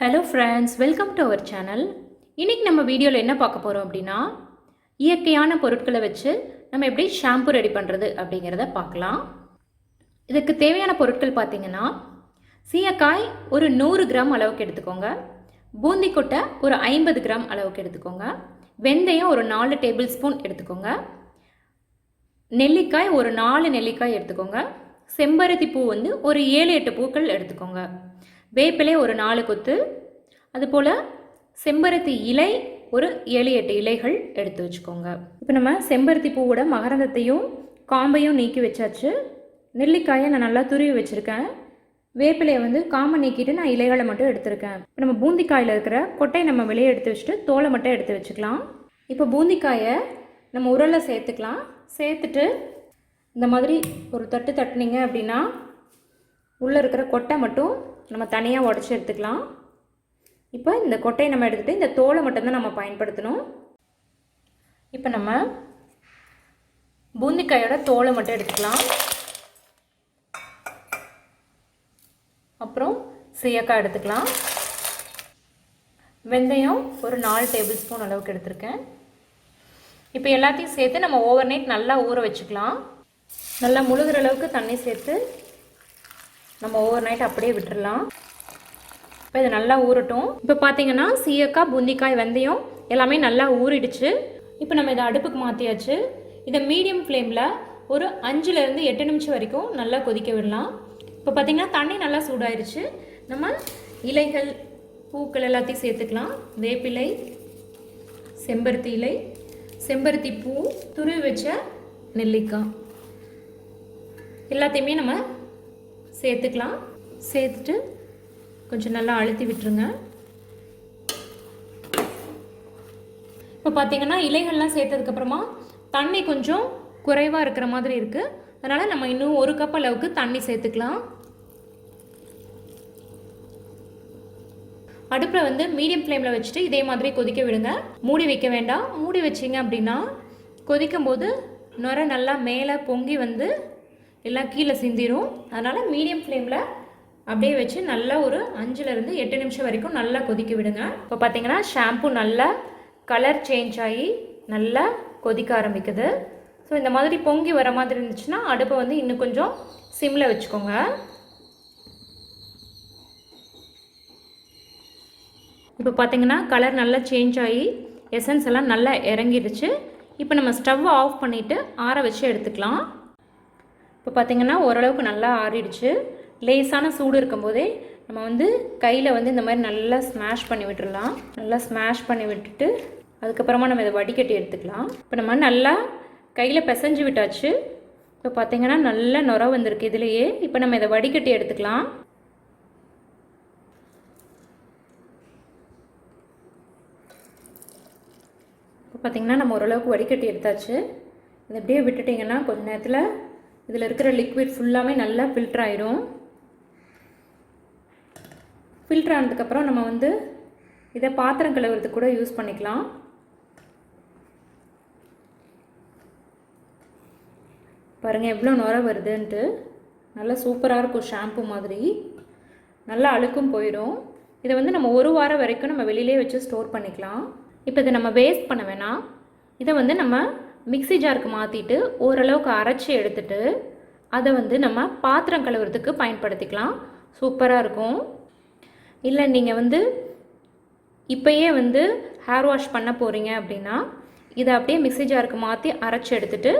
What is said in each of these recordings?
Hello friends, welcome to our channel. இன்றைக்கி நம்ம வீடியோவில் என்ன பார்க்க போகிறோம் அப்படின்னா, இயற்கையான பொருட்களை வச்சு நம்ம எப்படி ஷாம்பு ரெடி பண்ணுறது அப்படிங்கிறத பார்க்கலாம். இதுக்கு தேவையான பொருட்கள் பார்த்திங்கன்னா, சீயக்காய் ஒரு 100 கிராம் அளவுக்கு எடுத்துக்கோங்க, பூந்தி கொட்டை ஒரு 50 கிராம் அளவுக்கு எடுத்துக்கோங்க, வெந்தயம் ஒரு 4 டேபிள் ஸ்பூன் எடுத்துக்கோங்க, நெல்லிக்காய் ஒரு 4 நெல்லிக்காய் எடுத்துக்கோங்க, செம்பருத்தி பூ வந்து ஒரு 7-8 பூக்கள் எடுத்துக்கோங்க, வேப்பிலை ஒரு 4 கொத்து, அதுபோல் செம்பருத்தி இலை ஒரு 7-8 இலைகள் எடுத்து வச்சுக்கோங்க. இப்போ நம்ம செம்பருத்தி பூவோட மகரந்தத்தையும் காம்பையும் நீக்கி வச்சாச்சு. நெல்லிக்காயை நான் நல்லா துருவி வச்சுருக்கேன். வேப்பிலையை வந்து காம்பை நீக்கிட்டு நான் இலைகளை மட்டும் எடுத்துருக்கேன். இப்போ நம்ம பூந்திக்காயில் இருக்கிற கொட்டையை நம்ம வெளியே எடுத்து வச்சுட்டு தோலை மட்டும் எடுத்து வச்சுக்கலாம். இப்போ பூந்திக்காயை நம்ம உரலில் சேர்த்துக்கலாம். சேர்த்துட்டு இந்த மாதிரி ஒரு தட்டு தட்டினீங்க அப்படின்னா உள்ளே இருக்கிற கொட்டை மட்டும் நம்ம தனியாக உடச்சி எடுத்துக்கலாம். இப்போ இந்த கொட்டையை நம்ம எடுத்துகிட்டு இந்த தோலை மட்டும்தான் நம்ம பயன்படுத்தணும். இப்போ நம்ம பூந்திக்காயோட தோலை மட்டும் எடுத்துக்கலாம். அப்புறம் சீயக்காய் எடுத்துக்கலாம். வெந்தயம் ஒரு 4 டேபிள் ஸ்பூன் அளவுக்கு எடுத்திருக்கேன். இப்போ எல்லாத்தையும் சேர்த்து நம்ம ஓவர் நைட் நல்லா ஊற வச்சுக்கலாம். நல்லா முழுகிற அளவுக்கு தண்ணி சேர்த்து நம்ம ஓவர் நைட் அப்படியே விட்டுடலாம். இப்போ இது நல்லா ஊறட்டும். இப்போ பார்த்தீங்கன்னா சீயக்காய், பூந்திக்காய், வெந்தயம் எல்லாமே நல்லா ஊறிடுச்சு. இப்போ நம்ம இதை அடுப்புக்கு மாற்றியாச்சு. இதை மீடியம் ஃப்ளேமில் ஒரு 5லேருந்து 8 நிமிஷம் வரைக்கும் நல்லா கொதிக்க விடலாம். இப்போ பார்த்தீங்கன்னா தண்ணி நல்லா சூடாயிருச்சு. நம்ம இலைகள், பூக்கள் எல்லாத்தையும் சேர்த்துக்கலாம். வேப்பிலை, செம்பருத்தி இலை, செம்பருத்தி பூ, துருவி வச்ச நெல்லிக்காய் எல்லாத்தையுமே நம்ம சேர்த்துக்கலாம். சேர்த்துட்டு கொஞ்சம் நல்லா அழுத்தி விட்டுருங்க. இப்போ பார்த்தீங்கன்னா இலைகள்லாம் சேர்த்ததுக்கப்புறமா தண்ணி கொஞ்சம் குறைவாக இருக்கிற மாதிரி இருக்குது. அதனால் நம்ம இன்னும் 1 கப் அளவுக்கு தண்ணி சேர்த்துக்கலாம். அடுப்பில் வந்து மீடியம் ஃப்ளேமில் வச்சுட்டு இதே மாதிரி கொதிக்க விடுங்க. மூடி வைக்க வேண்டாம். மூடி வச்சிங்க அப்படின்னா கொதிக்கும் போது நுரை நல்லா மேலே பொங்கி வந்து எல்லாம் கீழே சிந்திரும். அதனால் மீடியம் ஃப்ளேமில் அப்படியே வச்சு நல்லா ஒரு 5லேருந்து 8 நிமிஷம் வரைக்கும் நல்லா கொதிக்க விடுங்க. இப்போ பார்த்தீங்கன்னா ஷாம்பு நல்லா கலர் சேஞ்ச் ஆகி நல்லா கொதிக்க ஆரம்பிக்குது. ஸோ இந்த மாதிரி பொங்கி வர மாதிரி இருந்துச்சுன்னா அடுப்பை வந்து இன்னும் கொஞ்சம் சிம்மில் வச்சுக்கோங்க. இப்போ பார்த்தீங்கன்னா கலர் நல்லா சேஞ்ச் ஆகி எசன்ஸ் எல்லாம் நல்லா இறங்கிடுச்சு. இப்போ நம்ம ஸ்டவ்வை ஆஃப் பண்ணிவிட்டு ஆற வச்சு எடுத்துக்கலாம். இப்போ பார்த்திங்கன்னா ஓரளவுக்கு நல்லா ஆறிடுச்சு. லேசான சூடு இருக்கும்போதே நம்ம வந்து கையில் வந்து இந்த மாதிரி நல்லா ஸ்மாஷ் பண்ணி விட்டுடலாம். நல்லா ஸ்மாஷ் பண்ணி விட்டுட்டு அதுக்கப்புறமா நம்ம இதை வடிகட்டி எடுத்துக்கலாம். இப்போ நம்ம நல்லா கையில் பிசைஞ்சு விட்டாச்சு. இப்போ பார்த்திங்கன்னா நல்ல நுரை வந்திருக்கு இதுலேயே. இப்போ நம்ம இதை வடிகட்டி எடுத்துக்கலாம். இப்போ பார்த்திங்கன்னா நம்ம ஓரளவுக்கு வடிகட்டி எடுத்தாச்சு. இதை அப்படியே விட்டுட்டிங்கன்னா கொஞ்சம் நேரத்தில் இதில் இருக்கிற லிக்விட் ஃபுல்லாமே நல்லா ஃபில்டர் ஆகிடும். ஃபில்டர் ஆனதுக்கப்புறம் நம்ம வந்து இதை பாத்திரம் கழுவுறதுக்கு கூட யூஸ் பண்ணிக்கலாம். பாருங்கள் எவ்வளோ நுரை வருதுன்ட்டு. நல்லா சூப்பராக இருக்கும். ஷாம்பு மாதிரி நல்லா அழுக்கும் போயிடும். இதை வந்து நம்ம 1 வாரம் வரைக்கும் நம்ம வெளியிலே வச்சு ஸ்டோர் பண்ணிக்கலாம். இப்போ இதை நம்ம வேஸ்ட் பண்ண வேணாம். இதை வந்து நம்ம மிக்ஸி ஜாருக்கு மாற்றிட்டு ஓரளவுக்கு அரைச்சி எடுத்துட்டு அதை வந்து நம்ம பாத்திரம் கழுவுறதுக்கு பயன்படுத்திக்கலாம். சூப்பராக இருக்கும். இல்லை நீங்கள் வந்து இப்போயே வந்து ஹேர் வாஷ் பண்ண போகிறீங்க அப்படின்னா இதை அப்படியே மிக்ஸி ஜாருக்கு மாற்றி அரைச்சி எடுத்துட்டு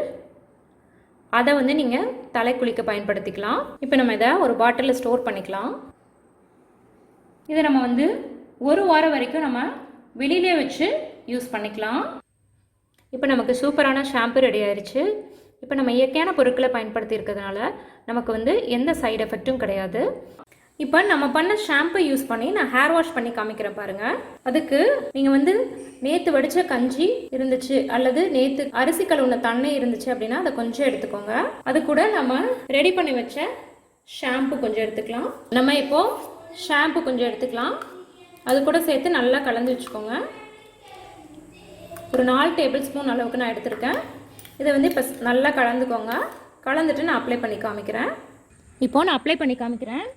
அதை வந்து நீங்கள் தலை குளிக்க பயன்படுத்திக்கலாம். இப்போ நம்ம இதை ஒரு பாட்டிலில் ஸ்டோர் பண்ணிக்கலாம். இதை நம்ம வந்து 1 வாரம் வரைக்கும் நம்ம வெளியிலே வச்சு யூஸ் பண்ணிக்கலாம். இப்போ நமக்கு சூப்பரான ஷாம்பு ரெடி ஆயிடுச்சு. இப்போ நம்ம இயற்கையான பொருட்களை பயன்படுத்தி இருக்கிறதுனால நமக்கு வந்து எந்த சைடு எஃபெக்ட்டும் கிடையாது. இப்போ நம்ம பண்ண ஷாம்பு யூஸ் பண்ணி நான் ஹேர் வாஷ் பண்ணி காமிக்கிறேன் பாருங்கள். அதுக்கு நீங்கள் வந்து நேற்று வடித்த கஞ்சி இருந்துச்சு அல்லது நேற்று அரிசி கழுவுன தண்ணி இருந்துச்சு அப்படின்னா அதை கொஞ்சம் எடுத்துக்கோங்க. அது கூட நம்ம ரெடி பண்ணி வச்ச ஷாம்பு கொஞ்சம் எடுத்துக்கலாம். நம்ம இப்போது ஷாம்பு கொஞ்சம் எடுத்துக்கலாம். அது கூட சேர்த்து நல்லா கலந்து வச்சுக்கோங்க. ஒரு 4 டேபிள் ஸ்பூன் அளவுக்கு நான் எடுத்திருக்கேன். இதை வந்து இப்போ நல்லா கலந்துக்கோங்க. கலந்துட்டு நான் அப்ளை பண்ணி காமிக்கிறேன். இப்போது நான் அப்ளை பண்ணி காமிக்கிறேன்.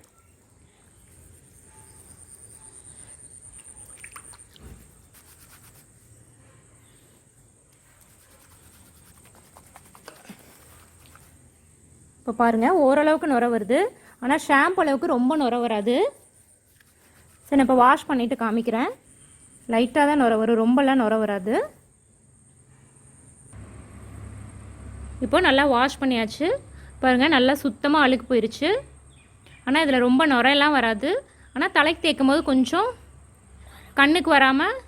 இப்போ பாருங்கள் ஓரளவுக்கு நுர வருது. ஆனால் ஷாம்பு அளவுக்கு ரொம்ப நுர வராது. சரி நான் இப்போ வாஷ் பண்ணிவிட்டு காமிக்கிறேன். லைட்டாக தான் நுர வரும், ரொம்பலாம் நுர வராது. இப்போ நல்லா வாஷ் பண்ணியாச்சு. பாருங்கள் நல்லா சுத்தமாக அழுக்கு போயிடுச்சு. ஆனால் இதில் ரொம்ப நுரையெல்லாம் வராது. ஆனால் தலைக்கு தேய்க்கும் போது கொஞ்சம் கண்ணுக்கு வராமல்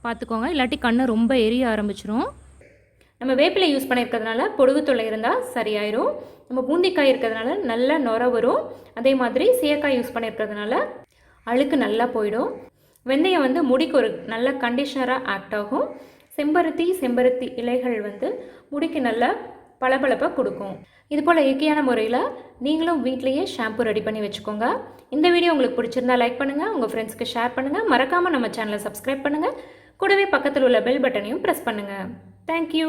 பார்த்துக்கோங்க, இல்லாட்டி கண்ணு ரொம்ப எரிய ஆரம்பிச்சிடும். நம்ம வேப்பிலை யூஸ் பண்ணியிருக்கிறதுனால பொடுகு தொல்லை இருந்தால் சரியாயிரும். நம்ம பூந்திக்காய் இருக்கிறதுனால நல்ல நுர வரும். அதே மாதிரி சீயக்காய் யூஸ் பண்ணியிருக்கிறதுனால அழுக்கு நல்லா போயிடும். வெந்தயம் வந்து முடிக்கு ஒரு நல்ல கண்டிஷனராக ஆக்ட் ஆகும். செம்பருத்தி இலைகள் வந்து முடிக்கு நல்ல பளபளப்பை கொடுக்கும். இதுபோல் இயற்கையான முறையில் நீங்களும் வீட்லேயே ஷாம்பு ரெடி பண்ணி வச்சுக்கோங்க. இந்த வீடியோ உங்களுக்கு பிடிச்சிருந்தா லைக் பண்ணுங்கள், உங்கள் ஃப்ரெண்ட்ஸ்க்கு ஷேர் பண்ணுங்கள். மறக்காமல் நம்ம சேனலை சப்ஸ்கிரைப் பண்ணுங்கள். கூடவே பக்கத்தில் உள்ள பெல் பட்டனையும் ப்ரெஸ் பண்ணுங்கள். தேங்க்யூ.